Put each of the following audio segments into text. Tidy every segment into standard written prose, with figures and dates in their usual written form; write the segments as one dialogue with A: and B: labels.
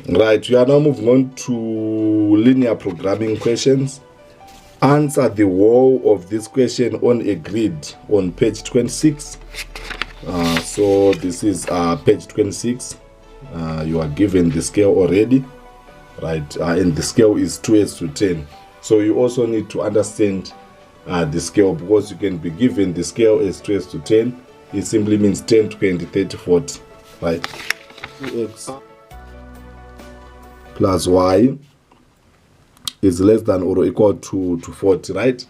A: Right, we are now moving on to linear programming questions. Answer the whole of this question on a grid on page 26. So this is page 26. You are given the scale already, right? And the scale is 2s to 10. So you also need to understand the scale, because you can be given the scale as 2s to 10. It simply means 10, 20, 30, 40, right? X plus y is less than or equal to 40, right?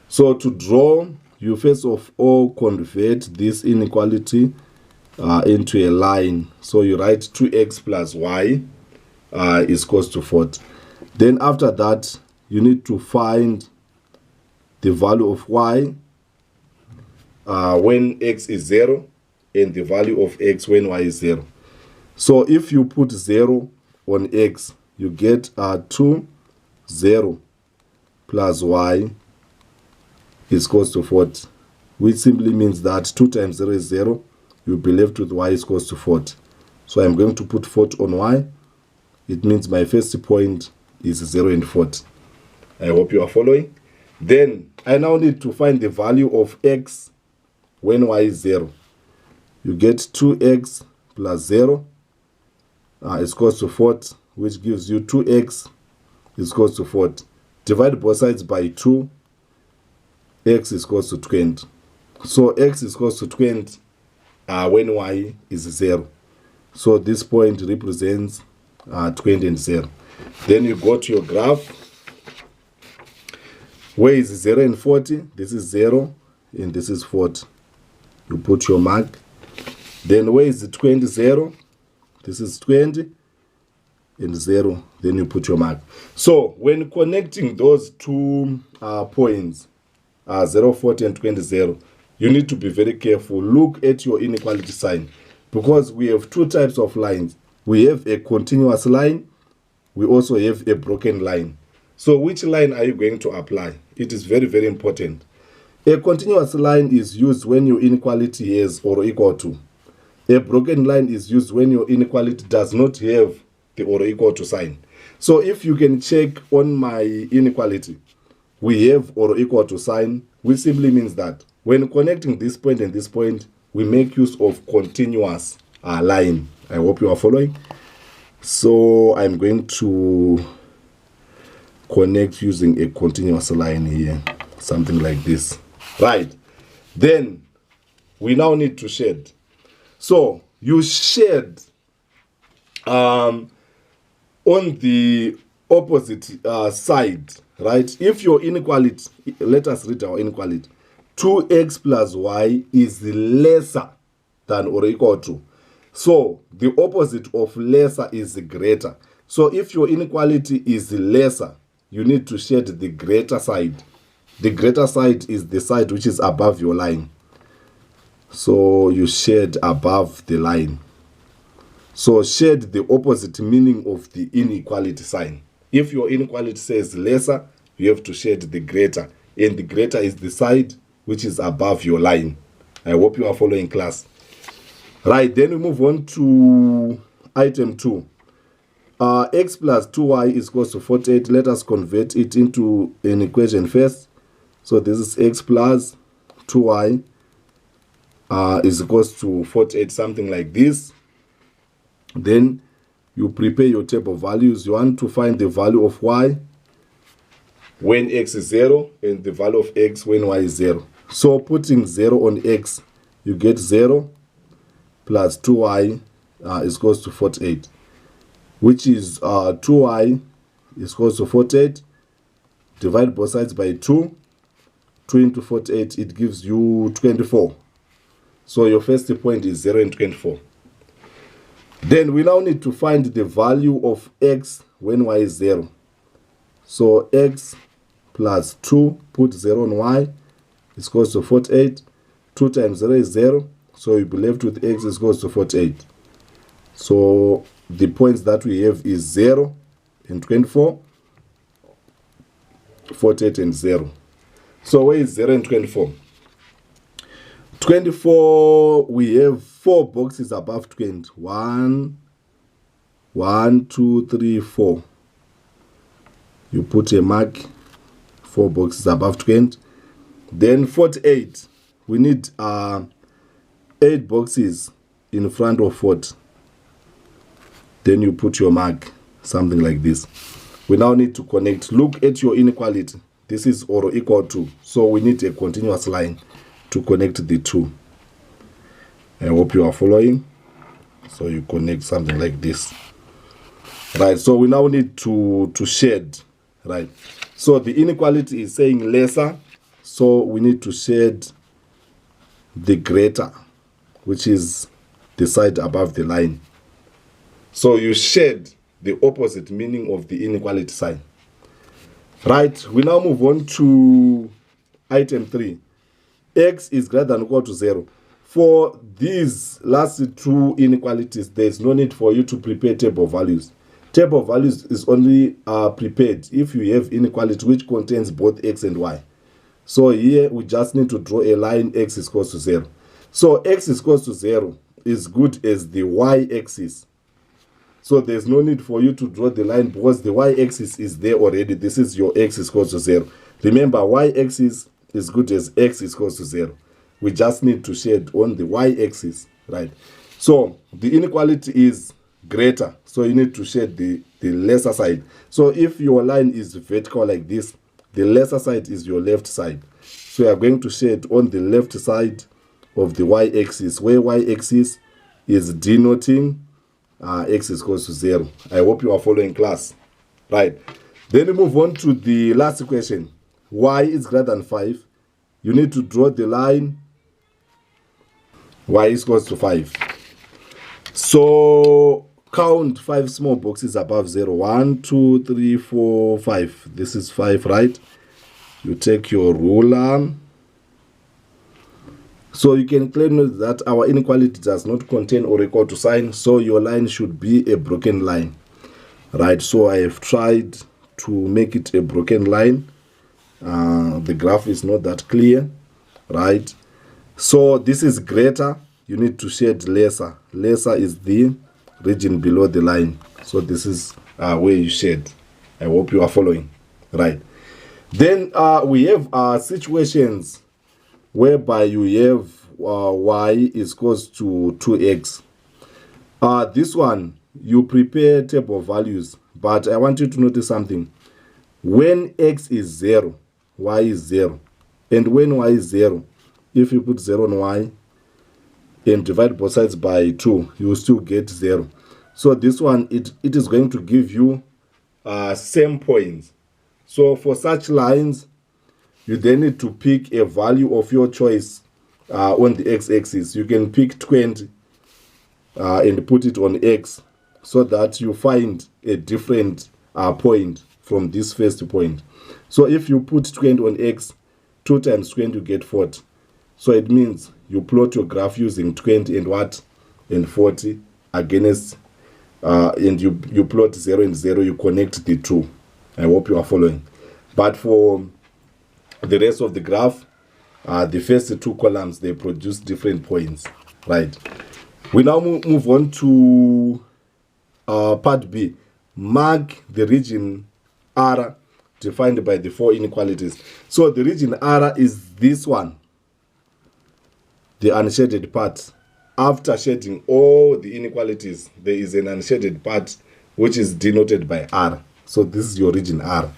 A: So to draw, you first of all convert this inequality into a line. So you write 2x plus y is equals to 40. Then after that, you need to find the value of y when x is 0 and the value of x when y is 0. So if you put 0 on x, you get 2, 0 plus y is equals to 40, which simply means that 2 times 0 is 0. You'll be left with y is equals to 40. So I'm going to put 40 on y. It means my first point is 0 and 40. I hope you are following. Then I now need to find the value of x when y is 0. You get 2x plus 0 is equals to 40, which gives you 2x is equals to 40. Divide both sides by 2. X is equals to 20. So x is equals to 20 when y is 0. So this point represents 20 and 0. Then you go to your graph. Where is 0 and 40? This is 0 and this is 40. You put your mark. Then where is 20, 0? This is 20 and 0. Then you put your mark. So when connecting those two points, 0, 40 and 20, 0, you need to be very careful. Look at your inequality sign, because we have two types of lines. We have a continuous line. We also have a broken line. So which line are you going to apply? It is very, very important. A continuous line is used when your inequality is or equal to. A broken line is used when your inequality does not have the or equal to sign. So if you can check on my inequality, we have or equal to sign, which simply means that when connecting this point and this point, we make use of continuous line. I hope you are following. So I'm going to connect using a continuous line here, something like this. Right. Then we now need to shade. So you shade on the opposite side, right? If your inequality, let us read our inequality. 2x plus y is lesser than or equal to. So the opposite of lesser is greater. So if your inequality is lesser, you need to shade the greater side. The greater side is the side which is above your line. So you shade above the line. So shade the opposite meaning of the inequality sign. If your inequality says lesser, you have to shade the greater. And the greater is the side which is above your line. I hope you are following, class. Right, then we move on to item 2. X plus 2y is equals to 48. Let us convert it into an equation first. So this is x plus 2y is equals to 48, something like this. Then you prepare your table values. You want to find the value of y when x is 0 and the value of x when y is 0. So putting 0 on x, you get 0 plus 2y is equals to 48, which is 2y is equals to 48. Divide both sides by 2. 2 into 48, it gives you 24. So your first point is 0 and 24. Then we now need to find the value of x when y is 0. So x plus 2, put 0 on y, is equals to 48. 2 times 0 is 0. So you'll be left with x is equals to 48. So the points that we have is 0 and 24, 48 and 0. So where is 0 and 24? 24, we have 4 boxes above 20. 1, 1, 2, 3, 4. You put a mark, 4 boxes above 20. Then 48, we need 8 boxes in front of 40. Then you put your mark, something like this. We now need to connect. Look at your inequality. This is or equal to. So we need a continuous line to connect the two. I hope you are following. So you connect something like this. Right, so we now need to shade. Right, so the inequality is saying lesser. So we need to shade the greater, which is the side above the line. So you shade the opposite meaning of the inequality sign. Right, we now move on to item 3. X is greater than or equal to 0. For these last two inequalities, there is no need for you to prepare table values. Table values is only prepared if you have inequality which contains both x and y. So here we just need to draw a line x is equal to 0. So x is equal to 0 is good as the y-axis. So there's no need for you to draw the line because the y-axis is there already. This is your x is equal to 0. Remember, y-axis is good as x is equal to 0. We just need to shade on the y-axis, right? So the inequality is greater. So you need to shade the lesser side. So if your line is vertical like this, the lesser side is your left side. So you are going to shade on the left side of the y-axis, where y-axis is denoting x is equal to 0. I hope you are following, class. Right. Then we move on to the last question. Y is greater than 5. You need to draw the line y is equal to 5. So count 5 small boxes above 0. 1, 2, 3, 4, 5. This is 5, right? You take your ruler. So you can clearly note that our inequality does not contain or equal to sign, so your line should be a broken line, right? So I have tried to make it a broken line. The graph is not that clear, right? So this is greater. You need to shade lesser. Lesser is the region below the line. So this is where you shade. I hope you are following, right? Then we have situations whereby you have y is equal to 2x. This one, you prepare table values, but I want you to notice something. When x is 0, y is 0. And when y is 0, if you put 0 on y and divide both sides by 2, you will still get 0. So this one, it is going to give you same points. So for such lines, you then need to pick a value of your choice on the x-axis. You can pick 20 and put it on x so that you find a different point from this first point. So if you put 20 on x, 2 times 20 you get 40. So it means you plot your graph using 20 and what? And 40 against, and you plot 0 and 0, you connect the two. I hope you are following. But for the rest of the graph, the first two columns, they produce different points, right? We now move on to part B. Mark the region R defined by the 4 inequalities. So the region R is this one, the unshaded part. After shading all the inequalities, there is an unshaded part which is denoted by R. So this is your region R.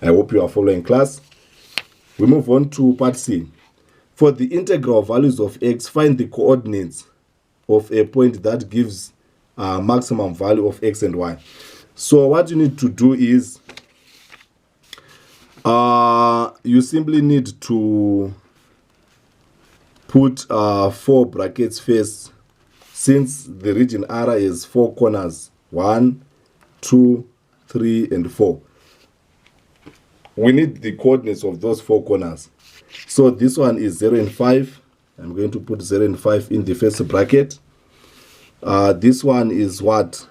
A: I hope you are following, class. We move on to part C. For the integral values of x, find the coordinates of a point that gives a maximum value of x and y. So what you need to do is you simply need to put 4 brackets first, since the region R is 4 corners. 1, 2, 3, and 4. We need the coordinates of those 4 corners. So this one is 0 and 5. I'm going to put 0 and 5 in the first bracket. This one is what?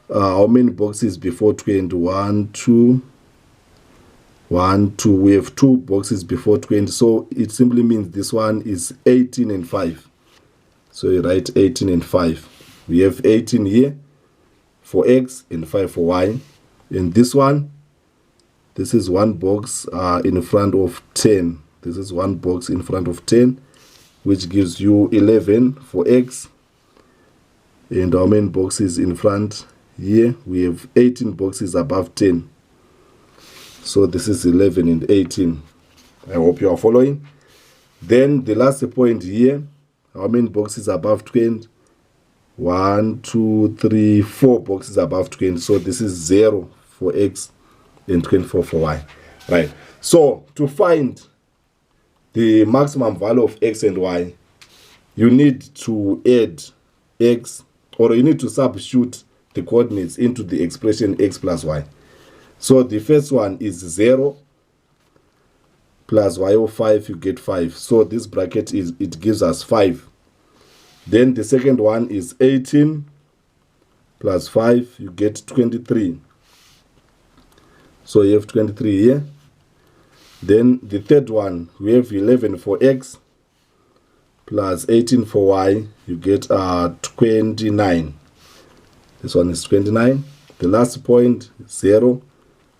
A: How many boxes before 20? 1, 2. 1, 2. We have 2 boxes before 20. So it simply means this one is 18 and 5. So you write 18 and 5. We have 18 here. for x and 5 for y. And this one, this is one box in front of 10. This is one box in front of 10, which gives you 11 for x. And our main boxes in front here, we have 18 boxes above 10. So this is 11 and 18. I hope you are following. Then the last point here, our main boxes above 20. 1, 2, 3, 4 boxes above 20. So this is 0 for x and 24 for y. Right. So to find the maximum value of x and y, you need to add x, or you need to substitute the coordinates into the expression x plus y. So the first one is 0 plus y of 5, you get 5. So this bracket it gives us 5. Then the second one is 18 plus 5, you get 23. So you have 23 here. Then the third one, we have 11 for x plus 18 for y, you get 29. This one is 29. The last point, 0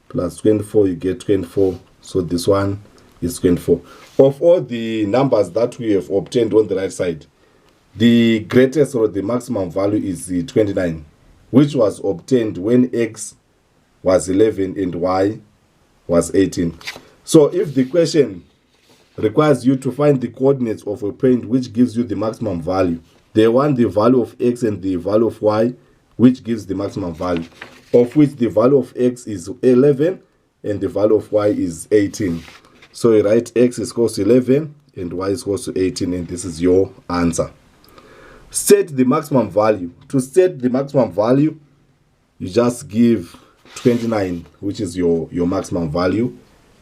A: plus 24, you get 24. So this one is 24. Of all the numbers that we have obtained on the right side, the greatest or the maximum value is the 29, which was obtained when x was 11 and y was 18. So if the question requires you to find the coordinates of a point which gives you the maximum value, they want the value of x and the value of y, which gives the maximum value, of which the value of x is 11 and the value of y is 18. So you write x is equal to 11 and y is equal to 18, and this is your answer. State the maximum value. To state the maximum value, you just give 29, which is your maximum value.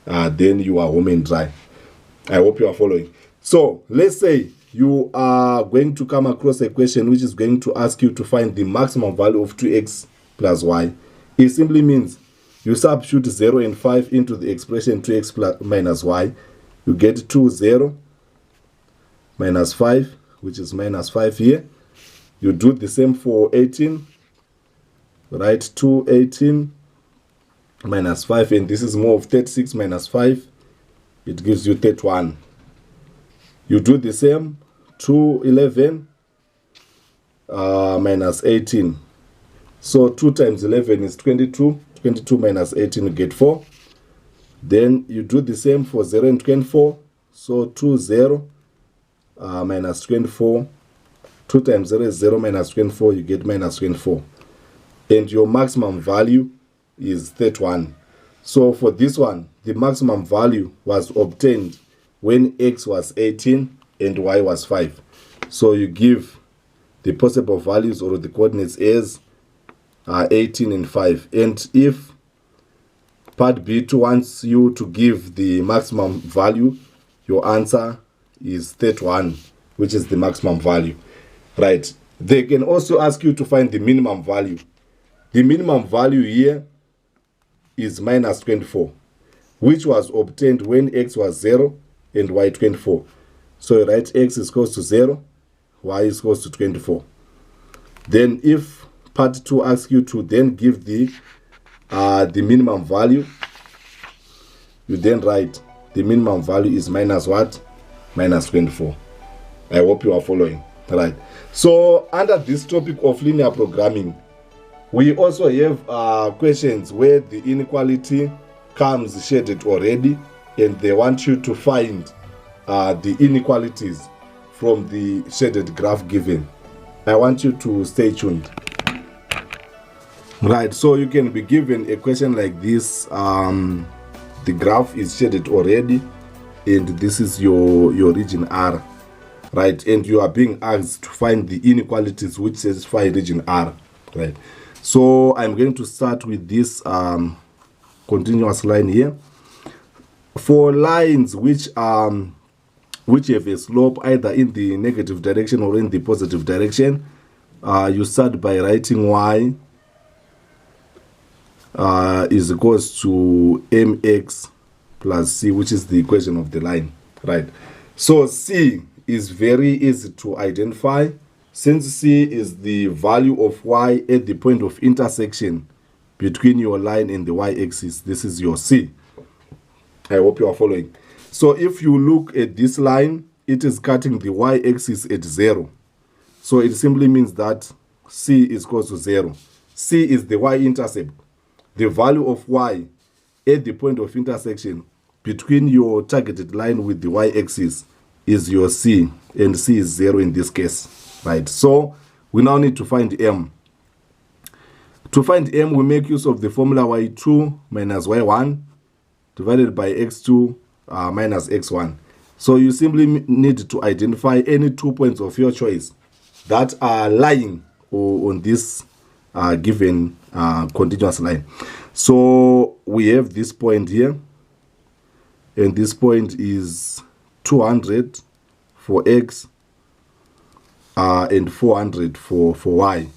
A: Then you are home and dry. I hope you are following. So let's say you are going to come across a question which is going to ask you to find the maximum value of 2x plus y. It simply means you substitute 0 and 5 into the expression 2x plus minus y. You get 2, 0 minus 5, which is minus 5 here. You do the same for 18. Write 2, 18 minus 5, and this is more of 36 minus 5. It gives you 31. You do the same, 2, 11 minus 18. So 2 times 11 is 22. 22 minus 18, you get 4. Then you do the same for 0 and 24. So 2, 0 minus 24. 2 times 0 is 0 minus 24, you get minus 24. And your maximum value is 31. So for this one, the maximum value was obtained when x was 18 and y was 5. So you give the possible values or the coordinates as 18 and 5. And if part B2 wants you to give the maximum value, your answer is 31, which is the maximum value. Right. They can also ask you to find the minimum value. The minimum value here is minus 24, which was obtained when x was 0 and y 24. So you write x is equal to 0, y is equal to 24. Then if part 2 asks you to then give the minimum value, you then write the minimum value is minus what? Minus 24. I hope you are following. Right. So under this topic of linear programming, we also have questions where the inequality comes shaded already, and they want you to find the inequalities from the shaded graph given. I want you to stay tuned. Right, so you can be given a question like this. The graph is shaded already, and this is your region R. Right, and you are being asked to find the inequalities which satisfy region R. Right, so I'm going to start with this continuous line here. For lines which have a slope either in the negative direction or in the positive direction, you start by writing y is equals to mx plus c, which is the equation of the line. Right, so c is very easy to identify. Since C is the value of y at the point of intersection between your line and the y-axis, this is your C. I hope you are following. So if you look at this line, it is cutting the y-axis at 0. So it simply means that C is equal to 0. C is the y-intercept. The value of y at the point of intersection between your targeted line with the y-axis is your C, and C is 0 in this case, right? So we now need to find M. To find M, we make use of the formula y2 minus y1 divided by x2 minus x1. So you simply need to identify any 2 points of your choice that are lying on this given continuous line. So we have this point here, and this point is 200 for x and 400 for y.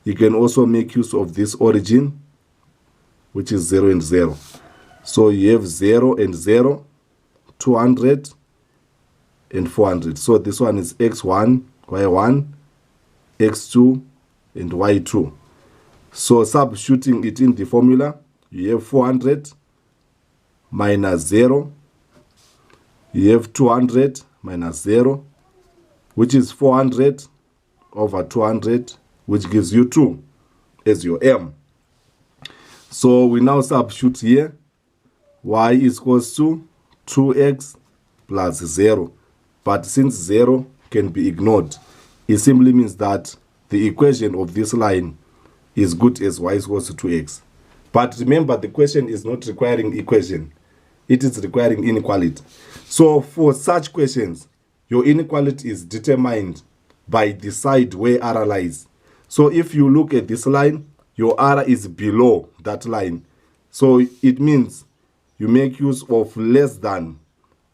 A: You can also make use of this origin, which is 0 and 0. So you have 0 and 0, 200 and 400. So this one is x1, y1, x2 and y2. So substituting it in the formula, you have 400 minus 0, you have 200 minus 0, which is 400 over 200, which gives you 2 as your M. So we now substitute here, y is equals to 2x plus 0. But since 0 can be ignored, it simply means that the equation of this line is good as y is equals to 2x. But remember, the question is not requiring equation. It is requiring inequality. So for such questions, your inequality is determined by the side where R lies. So if you look at this line, your R is below that line. So it means you make use of less than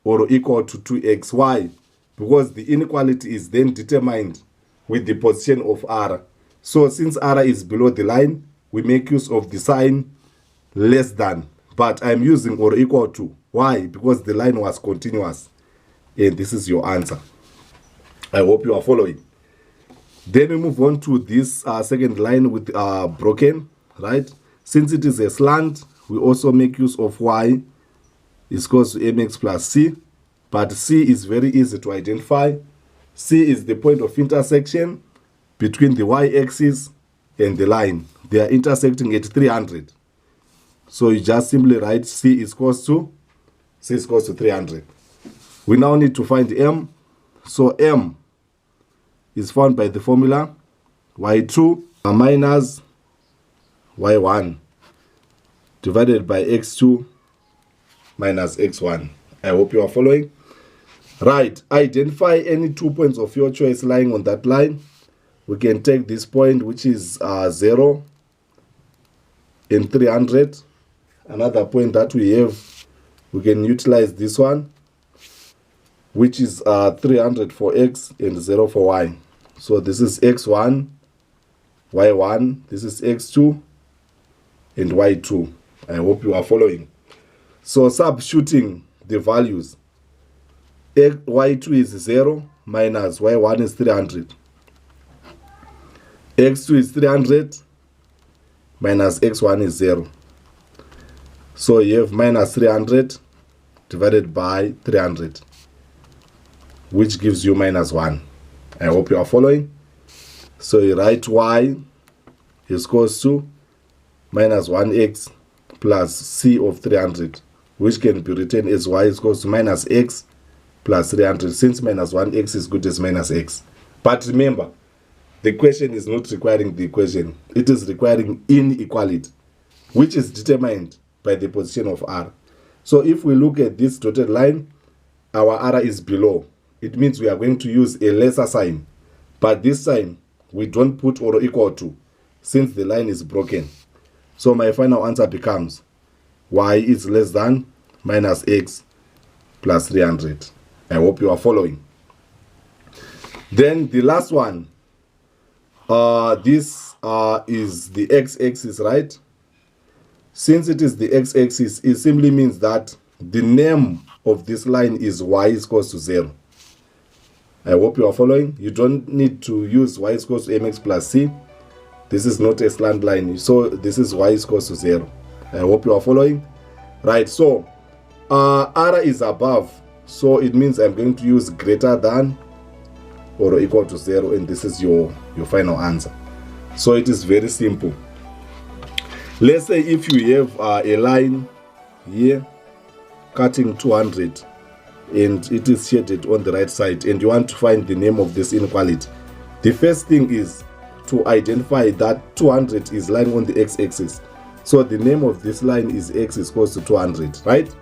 A: or equal to 2x. Why? Because the inequality is then determined with the position of R. So since R is below the line, we make use of the sign less than. But I'm using or equal to. Why? Because the line was continuous. And this is your answer. I hope you are following. Then we move on to this second line with broken, right? Since it is a slant, we also make use of y is equals to mx plus c. But c is very easy to identify. C is the point of intersection between the y-axis and the line. They are intersecting at 300. So you just simply write C is equals to 300. We now need to find M. So M is found by the formula y2 minus y1 divided by x2 minus x1. I hope you are following. Right, identify any 2 points of your choice lying on that line. We can take this point, which is 0 and 300. Another point that we have, we can utilize this one, which is 300 for x and 0 for y. So this is x1, y1, this is x2 and y2. I hope you are following. So substituting the values, y2 is 0 minus y1 is 300. x2 is 300 minus x1 is 0. So you have minus 300 divided by 300, which gives you minus 1. I hope you are following. So you write y is equals to minus 1x plus c of 300, which can be written as y is equals to minus x plus 300, since minus 1x is good as minus x. But remember, the question is not requiring the equation. It is requiring inequality, which is determined by the position of R. So if we look at this dotted line, our R is below. It means we are going to use a lesser sign. But this sign, we don't put or equal to, since the line is broken. So my final answer becomes y is less than minus x plus 300. I hope you are following. Then the last one, this is the x-axis, right? Since it is the x-axis, it simply means that the name of this line is y is equals to 0. I hope you are following. You don't need to use y is equals to mx plus c. This is not a slant line, so this is y is equals to 0. I hope you are following. Right, so r is above, so it means I'm going to use greater than or equal to 0, and this is your final answer. So it is very simple. Let's say if you have a line here cutting 200 and it is shaded on the right side, and you want to find the name of this inequality. The first thing is to identify that 200 is lying on the x-axis. So the name of this line is x is equals to 200, right?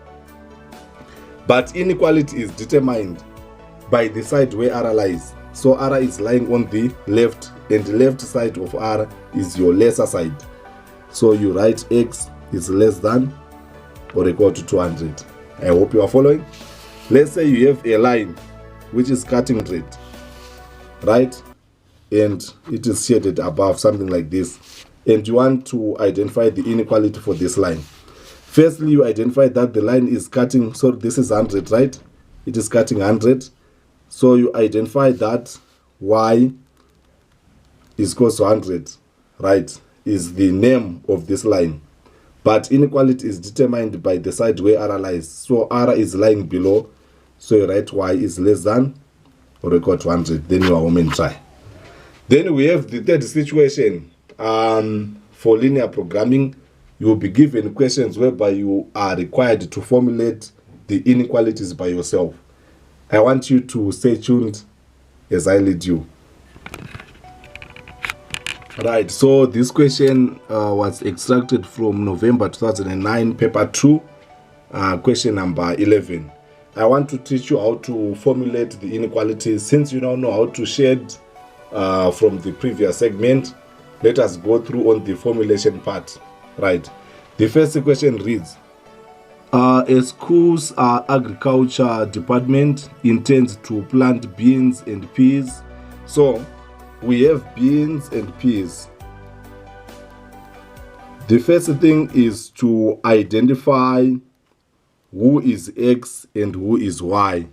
A: But inequality is determined by the side where r lies. So r is lying on the left, and the left side of r is your lesser side. So you write x is less than or equal to 200. I hope you are following. Let's say you have a line which is cutting 100, right? And it is shaded above, something like this. And you want to identify the inequality for this line. Firstly, you identify that the line is cutting, so this is 100, right? It is cutting 100. So you identify that y is equal to 100, right? Is the name of this line. But inequality is determined by the side where r lies. So r is lying below. So you write y is less than or equal to 100. Then you are home and try. Then we have the third situation. For linear programming, you will be given questions whereby you are required to formulate the inequalities by yourself. I want you to stay tuned as I lead you. Right, so this question was extracted from November 2009, paper 2, question number 11. I want to teach you how to formulate the inequalities. Since you now know how to shade from the previous segment, let us go through on the formulation part. Right, the first question reads, a school's agriculture department intends to plant beans and peas. So we have beans and peas. The first thing is to identify who is x and who is y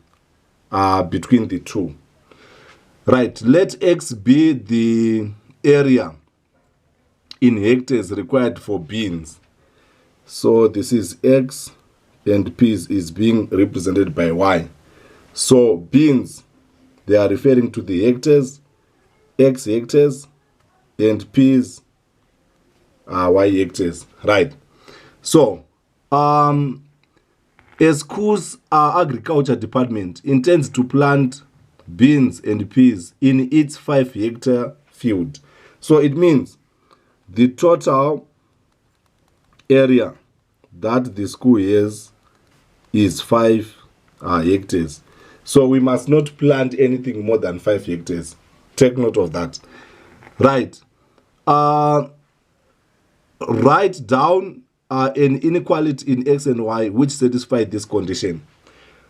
A: between the two. Right, let x be the area in hectares required for beans. So this is x and peas is being represented by y. So beans, they are referring to the hectares, x hectares, and peas are y hectares. Right. So a school's agriculture department intends to plant beans and peas in its 5-hectare field. So it means the total area that the school has is 5 hectares. So we must not plant anything more than 5 hectares. Take note of that. Right. Write down an inequality in x and y which satisfy this condition.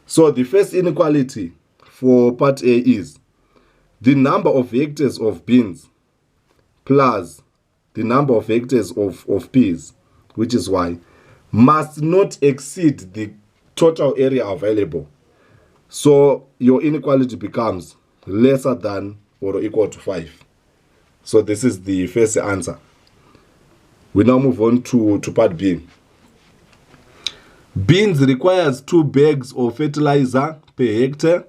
A: So the first inequality for part A is the number of hectares of beans plus the number of hectares of peas, which is y, must not exceed the total area available. So your inequality becomes lesser than or equal to 5. So this is the first answer. We now move on to part B. Beans requires 2 bags of fertilizer per hectare,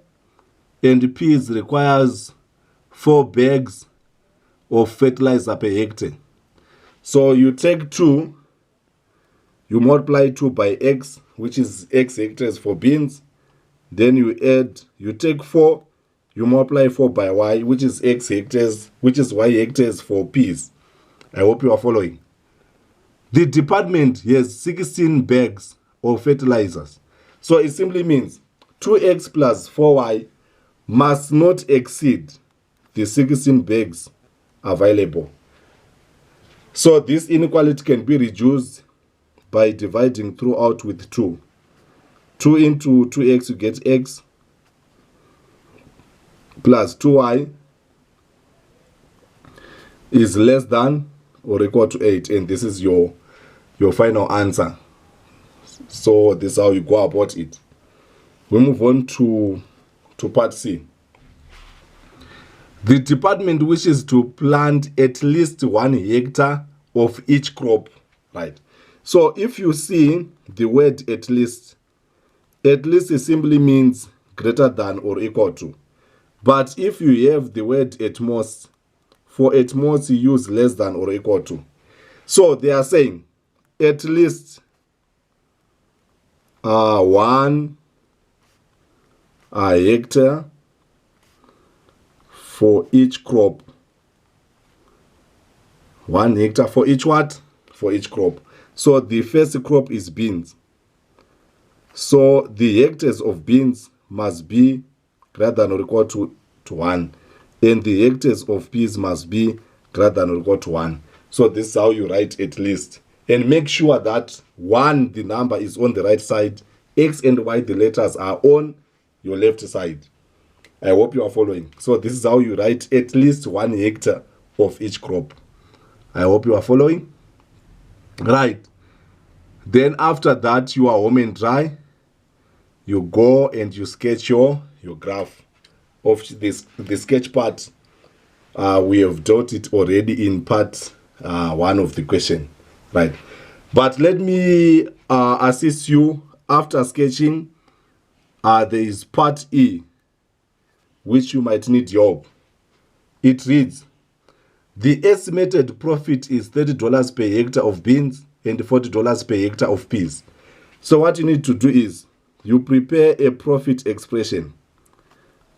A: and peas requires 4 bags of fertilizer per hectare. So you take 2, you multiply 2 by x, which is x hectares for beans. Then you take 4, you multiply 4 by y, which is x hectares, which is y hectares for peas. I hope you are following. The department has 16 bags of fertilizers. So it simply means 2x plus 4y must not exceed the 16 bags available. So this inequality can be reduced by dividing throughout with 2. 2 into 2x, you get x plus 2y is less than or equal to 8. And this is your final answer. So this is how you go about it. We move on to part C. The department wishes to plant at least 1 hectare of each crop, right? So if you see the word at least it simply means greater than or equal to. But if you have the word at most, for at most you use less than or equal to. So they are saying at least 1 hectare for each crop. 1 hectare for each what? For each crop. So the first crop is beans. So the hectares of beans must be greater than or equal to 1. And the hectares of peas must be greater than or equal to 1. So this is how you write at least. And make sure that 1, the number, is on the right side. X and Y, the letters, are on your left side. I hope you are following. So this is how you write at least 1 hectare of each crop. I hope you are following. Right. Then after that, you are home and dry. You go and you sketch your graph of this. The sketch part, we have done it already in part 1 of the question, right? But let me assist you after sketching. There is part E, which you might need help. It reads, the estimated profit is $30 per hectare of beans and $40 per hectare of peas. So what you need to do is you prepare a profit expression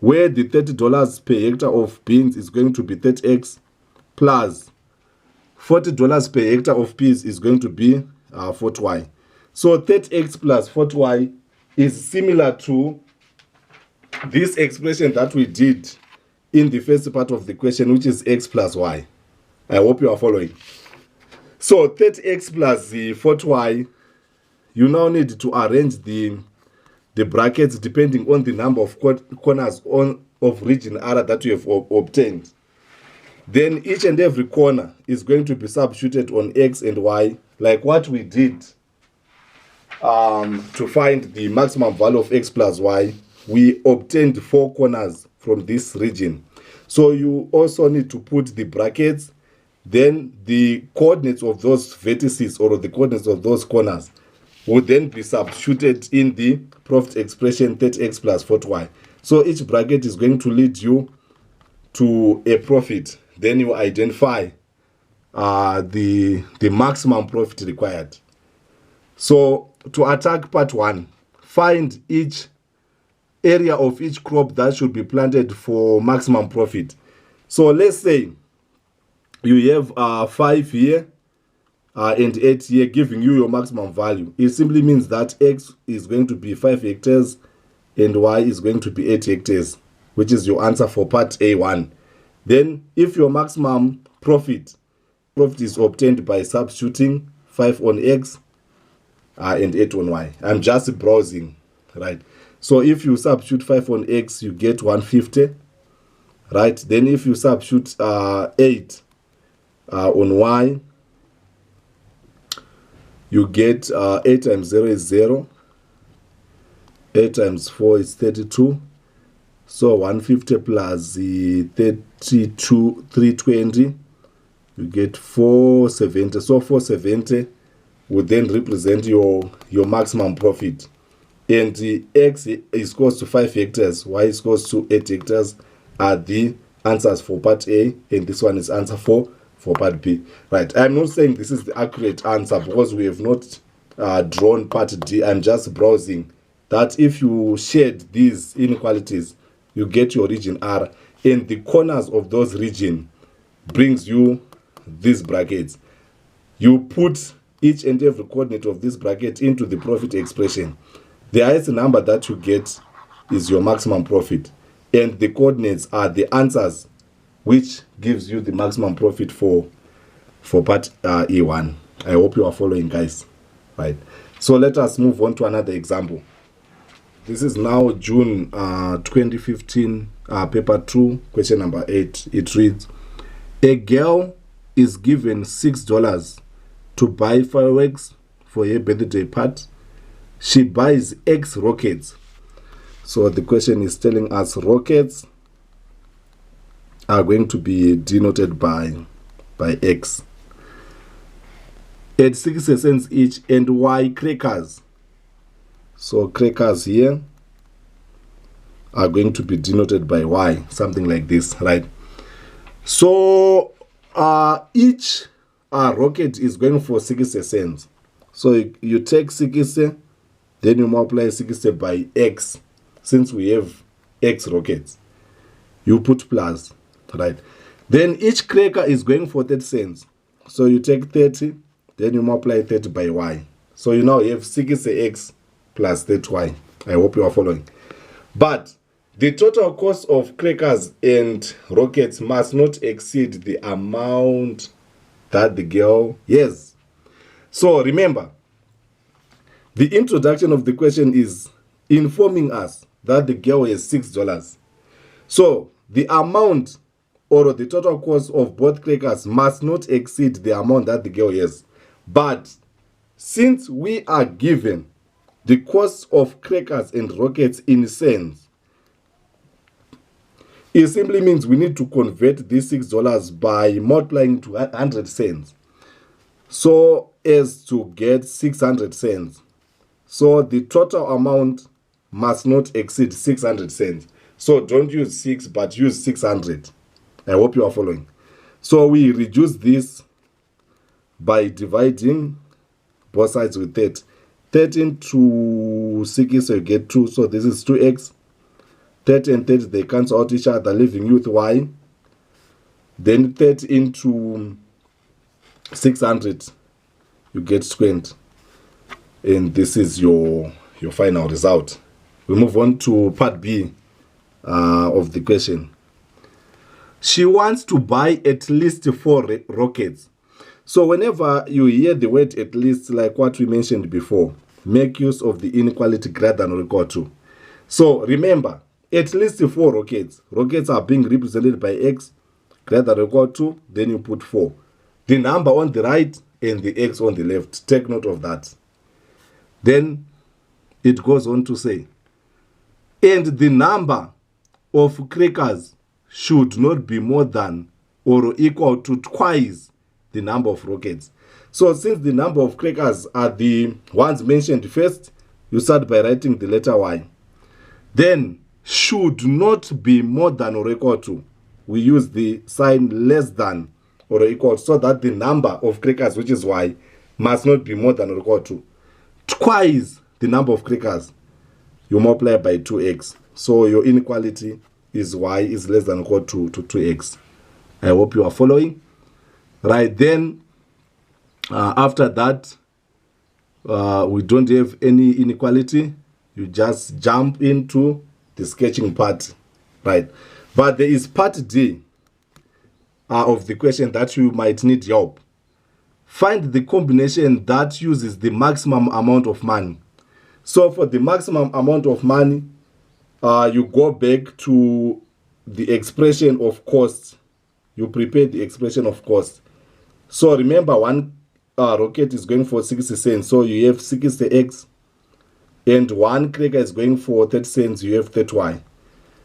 A: where the $30 per hectare of beans is going to be 30x plus $40 per hectare of peas is going to be 40y. So 30x plus 40y is similar to this expression that we did in the first part of the question, which is x plus y. I hope you are following. So 30x plus the 40y, you now need to arrange the brackets depending on the number of corners of region R that you have obtained. Then each and every corner is going to be substituted on x and y, like what we did to find the maximum value of x plus y. We obtained 4 corners from this region. So you also need to put the brackets. Then the coordinates of those vertices or the coordinates of those corners would then be substituted in the profit expression 30x plus 40y. So each bracket is going to lead you to a profit. Then you identify the maximum profit required. So to attack part 1, find each area of each crop that should be planted for maximum profit. So let's say you have 5 here and 8 here giving you your maximum value. It simply means that x is going to be 5 hectares and y is going to be 8 hectares, which is your answer for part A1. Then if your maximum profit is obtained by substituting 5 on x and 8 on y. I'm just browsing, right? So if you substitute 5 on x, you get 150, right? Then if you substitute 8 on y, you get 8 times 0 is 0, 8 times 4 is 32, so 150 plus the 32, 320, you get 470. So 470 would then represent your maximum profit. And the x is equals to 5 hectares, y is equals to 8 hectares are the answers for part A, and this one is answer for part B. Right, I'm not saying this is the accurate answer because we have not drawn part D. I'm just browsing that if you shed these inequalities, you get your region R, and the corners of those region brings you these brackets. You put each and every coordinate of this bracket into the profit expression. The highest number that you get is your maximum profit, and the coordinates are the answers, which gives you the maximum profit for part E1. I hope you are following, guys. Right. So let us move on to another example. This is now June 2015, paper 2, question number 8. It reads, a girl is given $6 to buy fireworks for her birthday party. She buys X rockets. So the question is telling us rockets are going to be denoted by X at 60 cents each, and Y crackers. So crackers here are going to be denoted by Y, something like this, right? So each rocket is going for 60 cents. So you take 60, then you multiply 60 by X. Since we have X rockets, you put plus, right? Then each cracker is going for 30 cents. So you take 30, then you multiply 30 by Y. So you now have 60X plus 30Y. I hope you are following. But the total cost of crackers and rockets must not exceed the amount that the girl has. So remember, the introduction of the question is informing us that the girl has $6. So the amount or the total cost of both crackers must not exceed the amount that the girl has. But since we are given the cost of crackers and rockets in cents, it simply means we need to convert these $6 by multiplying to 100 cents, so as to get 600 cents. So the total amount must not exceed 600 cents. So don't use 6, but use 600. I hope you are following. So we reduce this by dividing both sides with 30. 13 to 6, so you get 2. So this is 2x. 30 and 30, they cancel out each other, leaving you with y. Then 30 into 600, you get 20. And this is your final result. We move on to part B of the question. She wants to buy at least 4 rockets. So whenever you hear the word at least, like what we mentioned before, make use of the inequality greater than or equal to. So remember, at least 4 rockets. Rockets are being represented by X greater than or equal to, then you put 4. The number on the right and the X on the left. Take note of that. Then it goes on to say, and the number of crackers should not be more than or equal to twice the number of rockets. So since the number of crackers are the ones mentioned first, you start by writing the letter Y. Then should not be more than or equal to. We use the sign less than or equal to, so that the number of crackers, which is Y, must not be more than or equal to twice the number of crackers. You multiply by 2x. So your inequality is Y is less than or equal to 2x. I hope you are following. Right, then after that, we don't have any inequality. You just jump into the sketching part, right? But there is part D of the question that you might need help. Find the combination that uses the maximum amount of money. So for the maximum amount of money, you go back to the expression of cost. You prepare the expression of cost. So remember, one rocket is going for 60 cents. So you have 60x. And one cracker is going for 30 cents. You have 30y.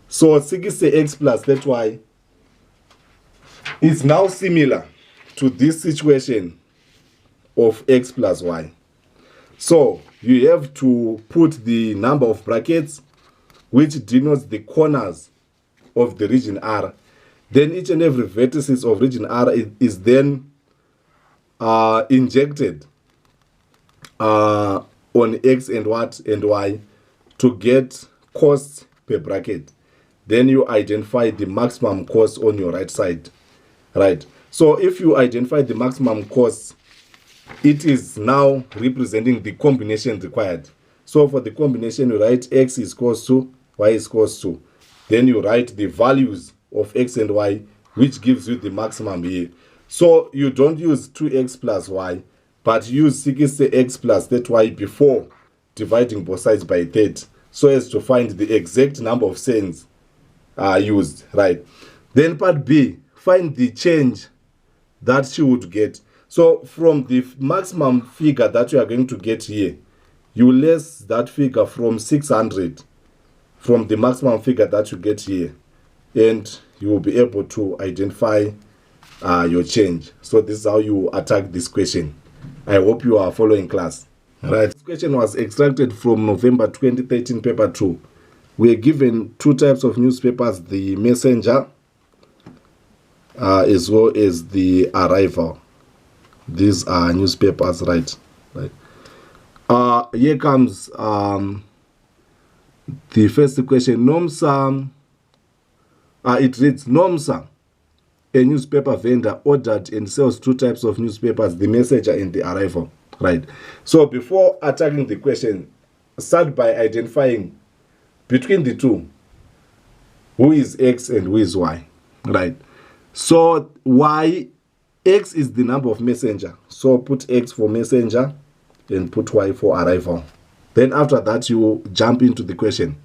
A: So 60x plus 30y is now similar to this situation of x plus y. So you have to put the number of brackets which denotes the corners of the region R. Then each and every vertices of region R is then injected on x and what and y to get cost per bracket. Then you identify the maximum cost on your right side, right? So if you identify the maximum cost, it is now representing the combination required. So for the combination, you write x is equals to y is equals to. Then you write the values of x and y, which gives you the maximum here. So you don't use 2x plus y, but use 60x plus 30y before dividing both sides by 30, so as to find the exact number of cents used, right? Then part B, find the change that she would get. So from the maximum figure that you are going to get here, you less that figure from 600, from the maximum figure that you get here, and you will be able to identify your change. So this is how you attack this question. I hope you are following class. Right. This question was extracted from November 2013 paper 2. We are given two types of newspapers, the Messenger as well as the Arrival. These are newspapers, right? Here comes the first question. Nomsa, it reads, Nomsa, a newspaper vendor, ordered and sells two types of newspapers, the Messenger and the Arrival. Right. So before attacking the question, start by identifying between the two, who is X and who is Y. Right. So X is the number of Messenger. So put X for Messenger and put Y for Arrival. Then after that, you jump into the question.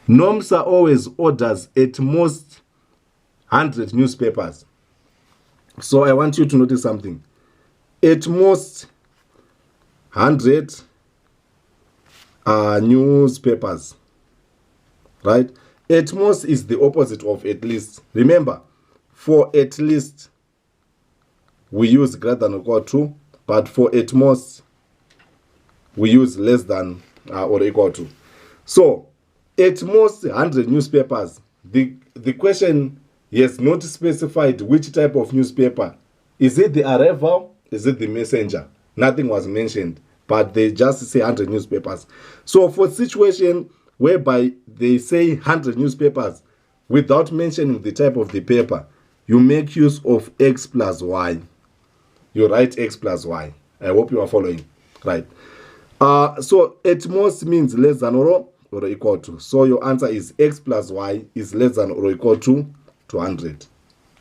A: Nomsa always orders at most 100 newspapers. So I want you to notice something. At most 100 newspapers. Right? At most is the opposite of at least. Remember, for at least, we use greater than or equal to, but for at most, we use less than or equal to. So, at most 100 newspapers. The question has not specified which type of newspaper. Is it the Arrival? Is it the Messenger? Nothing was mentioned, but they just say 100 newspapers. So, for situation whereby they say 100 newspapers without mentioning the type of the paper, you make use of X plus Y. You write X plus Y. I hope you are following. Right. So at most means less than or equal to. So your answer is X plus Y is less than or equal to 200.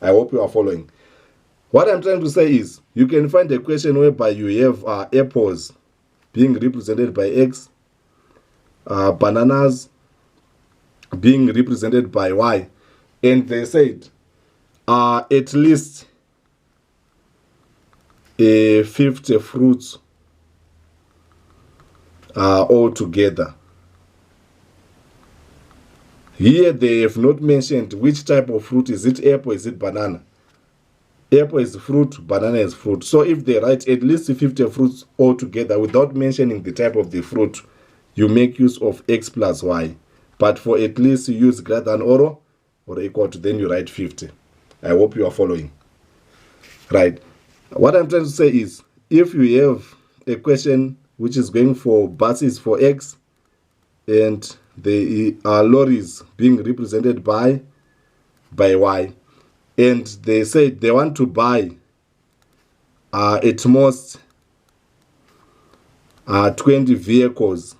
A: I hope you are following. What I'm trying to say is, you can find a question whereby you have apples being represented by X, bananas being represented by Y, and they said at least 50 fruits all together. Here they have not mentioned which type of fruit. Is it apple? Is it banana? Apple is fruit, banana is fruit. So if they write at least 50 fruits all together without mentioning the type of the fruit, you make use of X plus Y. But for at least you use greater than or equal to, then you write 50. I hope you are following. Right. What I'm trying to say is, if you have a question which is going for buses for X, and the lorries being represented by Y, and they say they want to buy at most 20 vehicles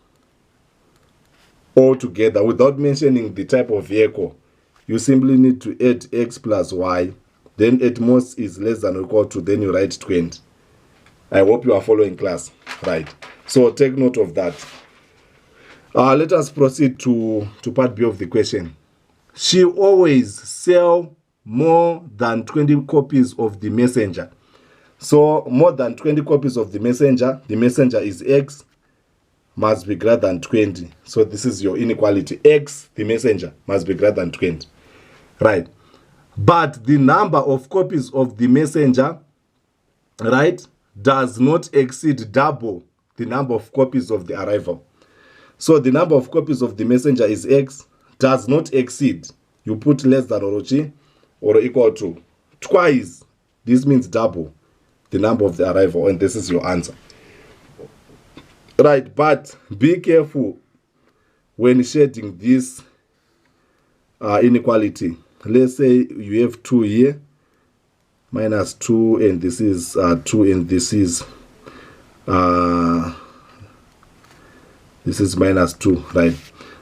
A: all together without mentioning the type of vehicle, you simply need to add X plus Y. Then at most is less than or equal to, then you write 20. I hope you are following class. Right. So take note of that. Let us proceed to part B of the question. She always sell more than 20 copies of the Messenger. So more than 20 copies of the Messenger is X, must be greater than 20. So this is your inequality. X, the Messenger, must be greater than 20. Right. But the number of copies of the Messenger, right, does not exceed double the number of copies of the Arrival. So the number of copies of the Messenger is X, does not exceed. You put less than or equal to twice. This means double the number of the Arrival, and this is your answer. Right, but be careful when shading this inequality. Let's say you have 2 here, minus 2, and this is 2, and this is minus 2, right?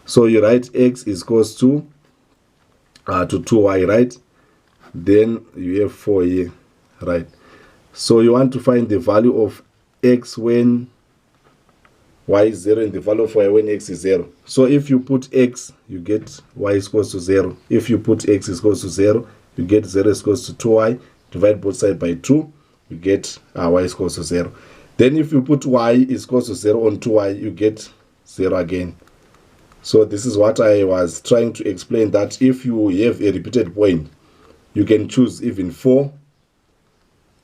A: So you write X is equals to 2Y, right? Then you have 4 here, right? So you want to find the value of X when Y is 0 and the value of Y when X is 0. So if you put X, you get Y is equals to 0. If you put X is equals to 0, you get 0 is equals to 2Y. Divide both sides by 2, you get Y is equals to 0. Then if you put Y is equals to 0 on 2Y, you get 0 again. So this is what I was trying to explain, that if you have a repeated point, you can choose even 4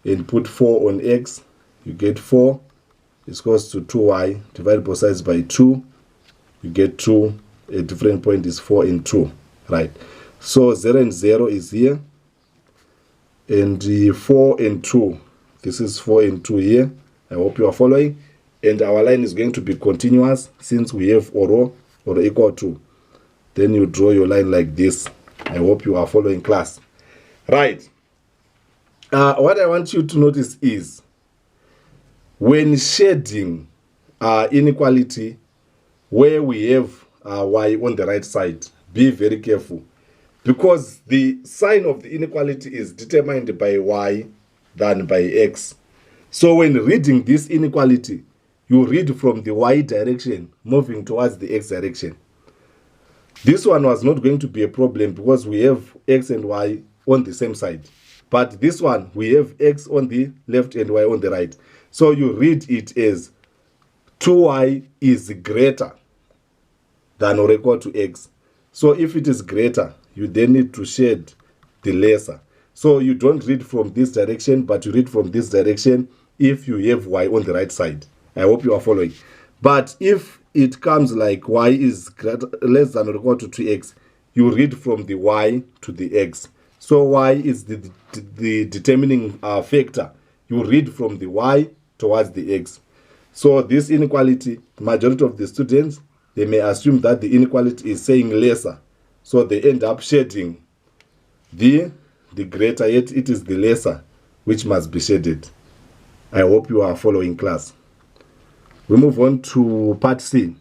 A: and put 4 on x. You get 4 is equals to 2y. Divide both sides by 2. You get 2. A different point is 4 and 2. Right. So 0 and 0 is here. And the 4 and 2. This is 4 and 2 here. I hope you are following. And our line is going to be continuous since we have or equal to. Then you draw your line like this. I hope you are following, class. Right. What I want you to notice is when shading inequality where we have y on the right side, be very careful, because the sign of the inequality is determined by y than by x. So when reading this inequality, you read from the y direction moving towards the x direction. This one was not going to be a problem because we have x and y on the same side. But this one, we have x on the left and y on the right. So you read it as 2y is greater than or equal to x. So if it is greater, you then need to shade the lesser. So you don't read from this direction, but you read from this direction if you have y on the right side. I hope you are following. But if it comes like y is less than or equal to 2x, you read from the y to the x. So y is the determining factor. You read from the y towards the x. So this inequality, majority of the students, they may assume that the inequality is saying lesser. So they end up shading the greater, yet it is the lesser which must be shaded. I hope you are following, class. We move on to part C.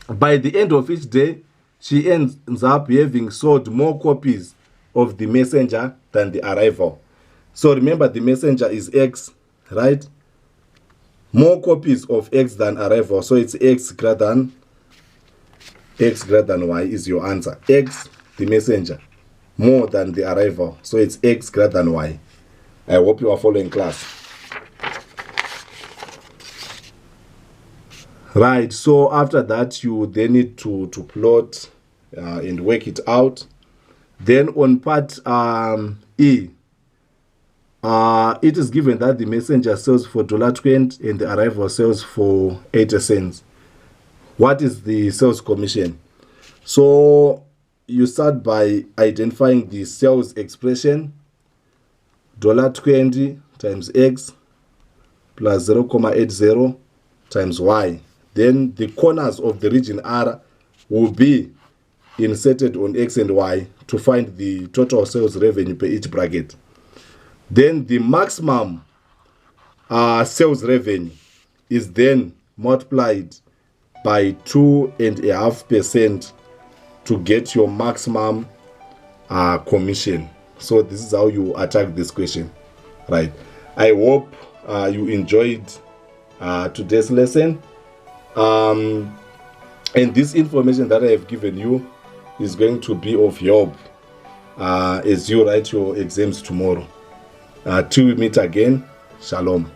A: By the end of each day, she ends up having sold more copies of the messenger than the arrival. So remember, the messenger is x, right? More copies of x than arrival. So it's x greater than y is your answer. X, the messenger, more than the arrival. So it's x greater than y. I hope you are following, class. Right, so after that, you then need to plot and work it out. Then on part E, it is given that the messenger sells for $20 and the arrival sells for 80 cents. What is the sales commission? So you start by identifying the sales expression. $20 times x plus 0.80 times y. Then the corners of the region R will be inserted on x and y to find the total sales revenue per each bracket. Then the maximum sales revenue is then multiplied by 2.5% to get your maximum commission. So this is how you attack this question, right? I hope you enjoyed today's lesson. And this information that I have given you is going to be of help as you write your exams tomorrow. Till we meet again, shalom.